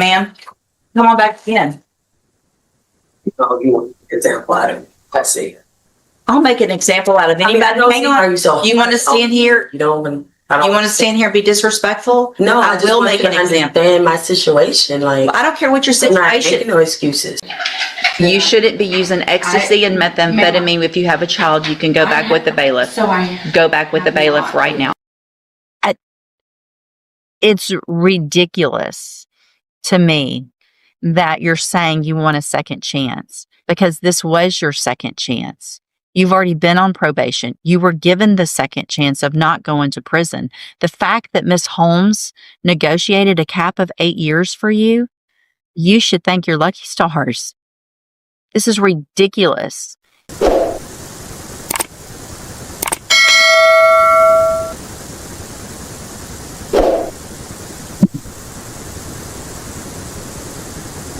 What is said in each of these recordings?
Ma'am, come on back again. Oh, you want an example out of it? I see. I'll make an example out of anybody. Hang on. You want to stand here? You don't even. You want to stand here and be disrespectful? No, I will make an example. Understand my situation, like I don't care what your I'm not situation. making no excuses. You shouldn't be using ecstasy and methamphetamine. If you have a child, you can go back with the bailiff. Go back with the bailiff right now. It's ridiculous to me that you're saying you want a second chance, because this was your second chance. You've already been on probation. You were given the second chance of not going to prison. The fact that Ms. Holmes negotiated a cap of 8 years for you, you should thank your lucky stars. This is ridiculous.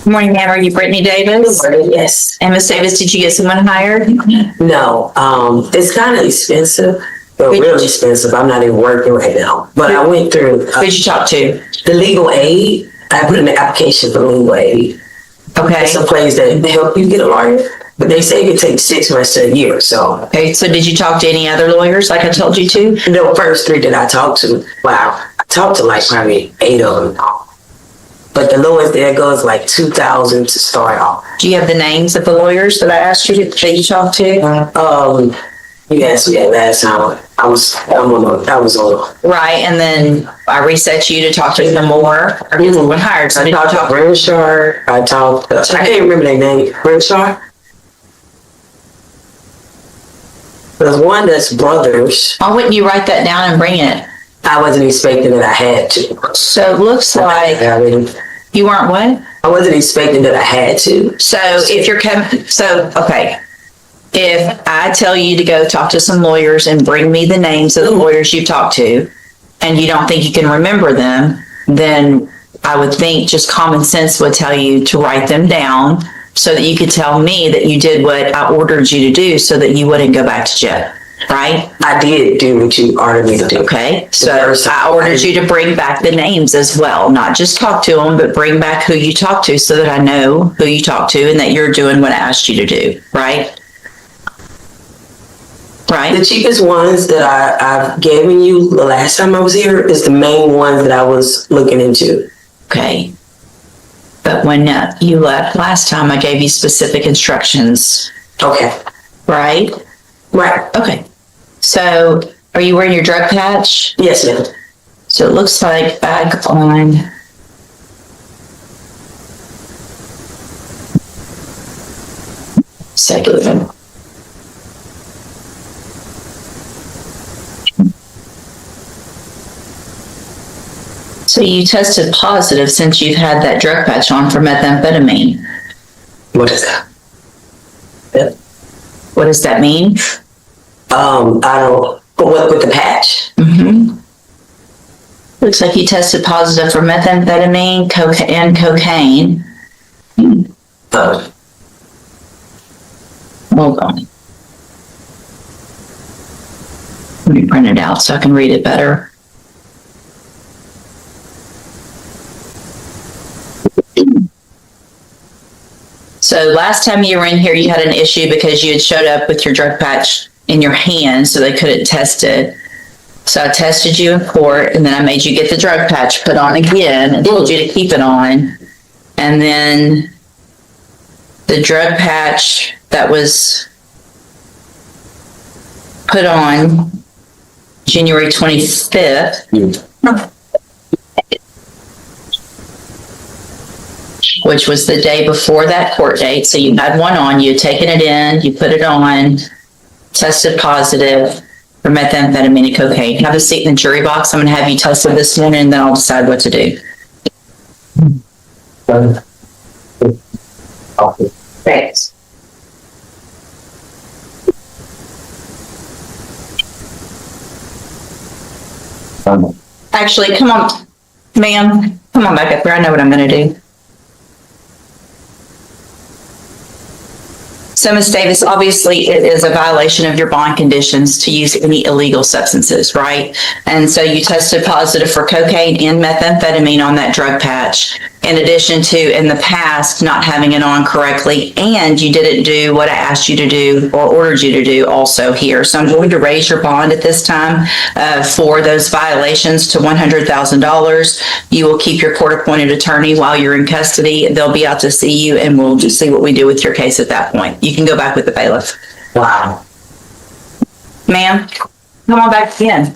Good morning, ma'am. Are you Britney Davis? Yes. And Ms. Davis, did you get someone hired? No. It's kind of expensive, but really expensive. I'm not even working right now. But I went through. Who'd you talk to? The legal aid. I put in an application for legal aid. Okay. It's a place that help you get a lawyer, but they say it could take 6 months to a year. So. Okay. So did you talk to any other lawyers like I told you to? The first 3 that I talked to, wow, I talked to like probably 8 of them. But the lowest there goes like $2,000 to start off. Do you have the names of the lawyers that I asked you to, that you talked to? You asked me that last time. I was on. Right, and then I reset you to talk to them more or get someone hired. So I talked to Renshaw. I can't remember their name. Renshaw? There's one that's brothers. Why wouldn't you write that down and bring it? I wasn't expecting that I had to. So it looks like you weren't what? I wasn't expecting that I had to. So if you're coming, okay. If I tell you to go talk to some lawyers and bring me the names of the lawyers you've talked to, and you don't think you can remember them, then I would think just common sense would tell you to write them down so that you could tell me that you did what I ordered you to do so that you wouldn't go back to jail. Right? I did do what you ordered me to do. Okay, so I ordered you to bring back the names as well, not just talk to them, but bring back who you talked to so that I know who you talked to and that you're doing what I asked you to do, right? Right? The cheapest ones that I've given you the last time I was here is the main ones that I was looking into. Okay. But when you left last time, I gave you specific instructions. Okay. Right? Right. Okay. So, are you wearing your drug patch? Yes, ma'am. So it looks like bag on. Second. So you tested positive since you've had that drug patch on for methamphetamine. What is that? Yeah. What does that mean? I don't. What with the patch? Mm-hmm. Looks like you tested positive for methamphetamine, and cocaine. Hold on. Let me print it out so I can read it better. So last time you were in here, you had an issue because you had showed up with your drug patch in your hand, so they couldn't test it. So I tested you in court, and then I made you get the drug patch put on again and told you to keep it on. And then the drug patch that was put on January 25th, which was the day before that court date. So you had one on, you had taken it in, you put it on, tested positive for methamphetamine and cocaine. Have a seat in the jury box. I'm going to have you tested this morning, and then I'll decide what to do. Thanks. Actually, come on, ma'am. Come on back up here. I know what I'm going to do. So, Ms. Davis, obviously it is a violation of your bond conditions to use any illegal substances, right? And so you tested positive for cocaine and methamphetamine on that drug patch. in addition to in the past not having it on correctly, and you didn't do what I asked you to do or ordered you to do also here. So I'm going to raise your bond at this time for those violations to $100,000. You will keep your court-appointed attorney while you're in custody. They'll be out to see you, and we'll just see what we do with your case at that point. You can go back with the bailiff. Wow. Ma'am, come on back in.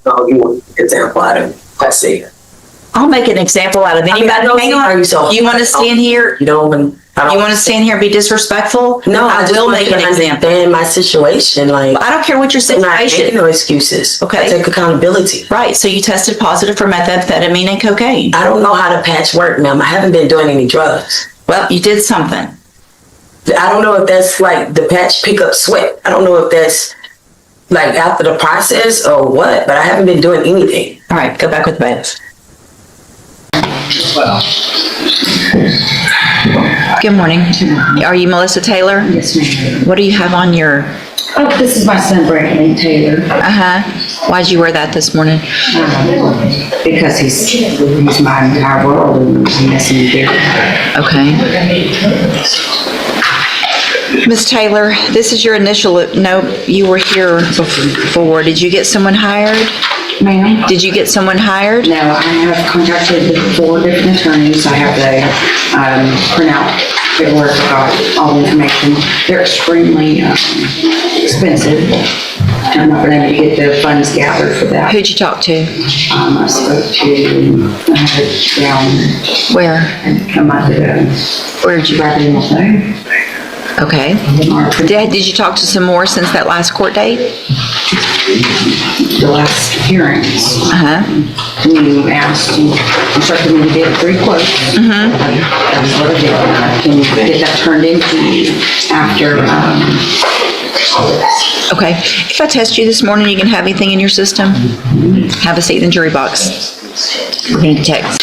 Oh, you want an example out of, let's see. I'll make an example out of anybody. Hang on. You want to stand here? You don't want. You want to stand here and be disrespectful? No, I will make an example. In my situation, like I don't care what your I'm not situation. taking no excuses. Okay. I take accountability. Right. So you tested positive for methamphetamine and cocaine. I don't know how to patch work, ma'am. I haven't been doing any drugs. Well, you did something. I don't know if that's like the patch pick up sweat. I don't know if that's like after the process or what, but I haven't been doing anything. All right. Go back with the bailiff. Good morning. Are you Melissa Taylor? Yes, ma'am. What do you have on your? Oh, this is my son, Britney Taylor. Why'd you wear that this morning? Because he's my entire world and he makes me feel. Okay. Miss Taylor, this is your initial. No, you were here before. Did you get someone hired? Ma'am? Did you get someone hired? No, I have contacted with 4 different attorneys. I have the printout paperwork, all the information. They're extremely expensive. I'm not going to get the funds gathered for that. Who'd you talk to? I spoke to, I have it down. Where? And a month ago. Where'd you? Right in the phone. Okay. Did you talk to some more since that last court date? The last hearings. You asked, you instructed me to get 3 quotes. That's what I did. I can get that turned into you after, Okay. If I test you this morning, you can have anything in your system? Have a seat in the jury box. We're going to text.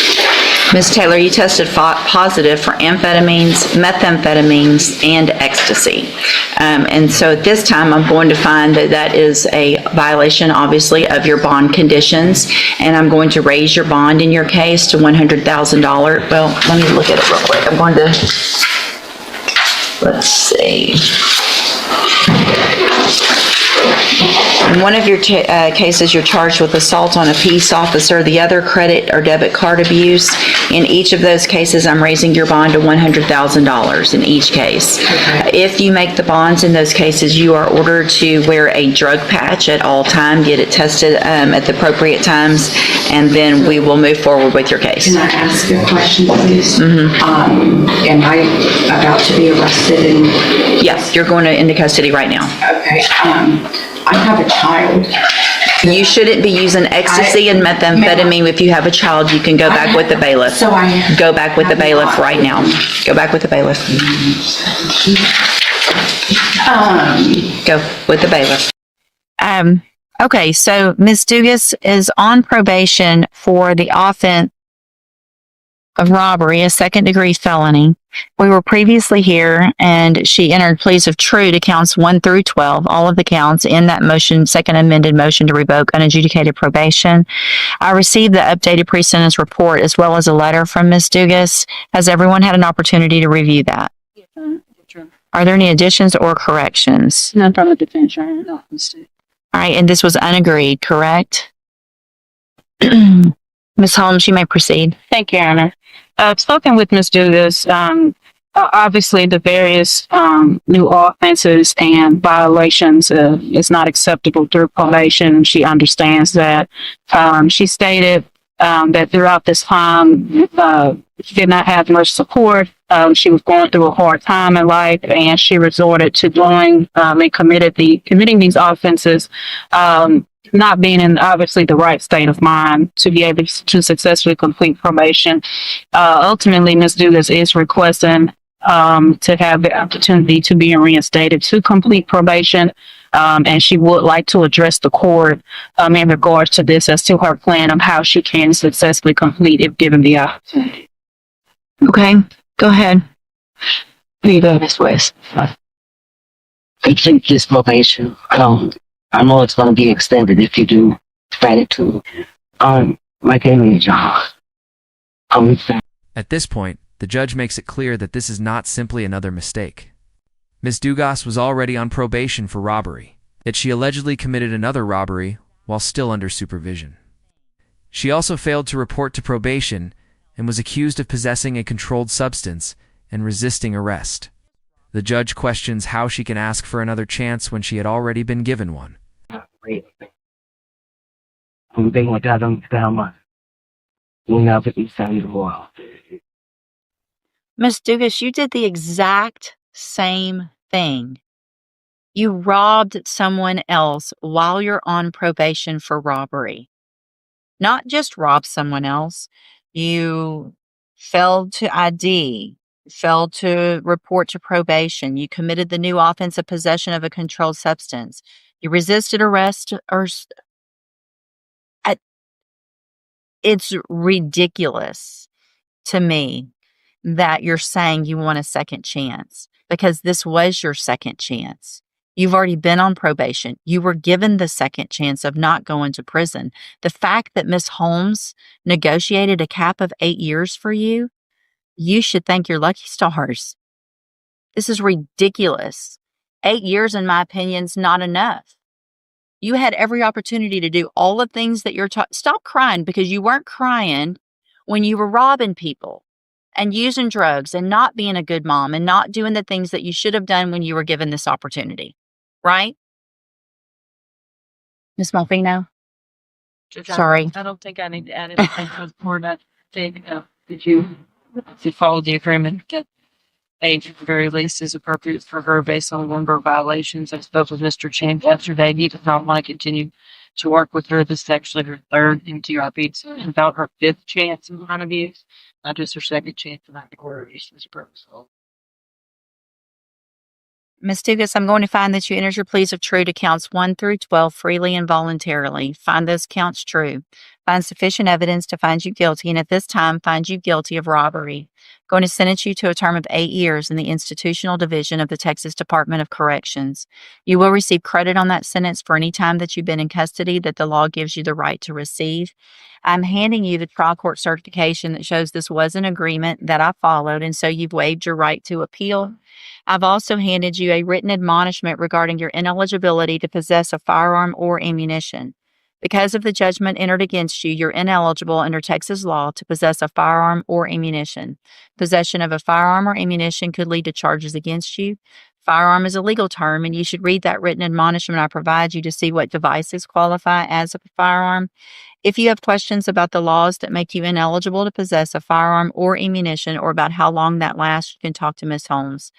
Ms. Taylor, you tested positive for amphetamines, methamphetamines, and ecstasy. And so at this time, I'm going to find that that is a violation, obviously, of your bond conditions, and I'm going to raise your bond in your case to $100,000. Well, let me look at it real quick. I'm going to, let's see. In one of your cases, you're charged with assault on a peace officer, the other credit or debit card abuse. In each of those cases, I'm raising your bond to $100,000 in each case. If you make the bonds in those cases, you are ordered to wear a drug patch at all times, get it tested at the appropriate times, and then we will move forward with your case. can I ask a question, please? Am I about to be arrested? Yes, you're going into custody right now. Okay, I have a child. You shouldn't be using ecstasy and methamphetamine. If you have a child, you can go back with the bailiff. So I Go back with the bailiff right now. Go back with the bailiff. Go with the bailiff. Okay, so Ms. Dugas is on probation for the offense of robbery, a second-degree felony. We were previously here, and she entered pleas of true to counts 1 through 12, all of the counts in that motion, second amended motion to revoke unadjudicated probation. I received the updated pre-sentence report as well as a letter from Ms. Dugas. Has everyone had an opportunity to review that? Are there any additions or corrections? None from the defense, Your Honor. No, All right, and this was unagreed, correct? Ms. Holmes, you may proceed. Thank you, Your Honor. I've spoken with Ms. Dugas. Obviously, the various new offenses and violations is not acceptable through probation. She understands that. She stated that throughout this time, she did not have much support. She was going through a hard time in life, and she resorted to doing and committing these offenses, not being in obviously the right state of mind to be able to successfully complete probation. Ultimately, Ms. Dugas is requesting to have the opportunity to be reinstated to complete probation, and she would like to address the court in regards to this as to her plan of how she can successfully complete if given the opportunity. Okay, go ahead. Ms. West. Complete this probation. I know it's going to be extended if you do gratitude. My name is John. I'm saying, At this point, the judge makes it clear that this is not simply another mistake. Ms. Dugas was already on probation for robbery, yet she allegedly committed another robbery while still under supervision. She also failed to report to probation and was accused of possessing a controlled substance and resisting arrest. The judge questions how she can ask for another chance when she had already been given one. kung di magkakaroon tama, yung napit isang luwa. Miss Dugas, you did the exact same thing. You robbed someone else while you're on probation for robbery. Not just rob someone else, you failed to ID, failed to report to probation, you committed the new offense of possession of a controlled substance, you resisted arrest, it's ridiculous to me that you're saying you want a second chance because this was your second chance. You've already been on probation. You were given the second chance of not going to prison. The fact that Miss Holmes negotiated a cap of 8 years for you, you should thank your lucky stars. This is ridiculous. 8 years, in my opinion, is not enough. You had every opportunity to do all the things that you're stop crying because you weren't crying when you were robbing people and using drugs and not being a good mom and not doing the things that you should have done when you were given this opportunity. Right? Miss Malfino? Sorry. I don't think I need to add anything to the board. I think, did you follow the agreement? Get age at the very least is appropriate for her based on a number of violations. I spoke with Mr. Champ yesterday. He does not want to continue to work with her. This is actually her third MTRP. It's about her fifth chance in line abuse, not just her second chance in that court abuse purpose. Ms. Dugas, I'm going to find that you entered your pleas of true to counts 1 through 12 freely and voluntarily. Find those counts true. Find sufficient evidence to find you guilty, and at this time, find you guilty of robbery. Going to sentence you to a term of 8 years in the Institutional Division of the Texas Department of Corrections. You will receive credit on that sentence for any time that you've been in custody that the law gives you the right to receive. I'm handing you the trial court certification that shows this was an agreement that I followed, and so you've waived your right to appeal. I've also handed you a written admonishment regarding your ineligibility to possess a firearm or ammunition. Because of the judgment entered against you, you're ineligible under Texas law to possess a firearm or ammunition. Possession of a firearm or ammunition could lead to charges against you. Firearm is a legal term, and you should read that written admonishment I provide you to see what devices qualify as a firearm. If you have questions about the laws that make you ineligible to possess a firearm or ammunition or about how long that lasts, you can talk to Ms. Holmes.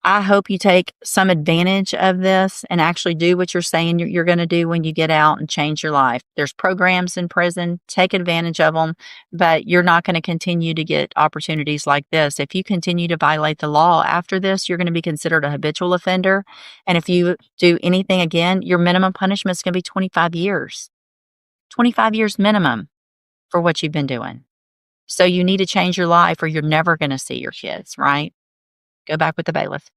I hope you take some advantage of this and actually do what you're saying you're going to do when you get out and change your life. There's programs in prison, take advantage of them, but you're not going to continue to get opportunities like this. If you continue to violate the law after this, you're going to be considered a habitual offender. And if you do anything again, your minimum punishment is going to be 25 years. 25 years minimum for what you've been doing. So you need to change your life or you're never going to see your kids, right? Go back with the bailiff.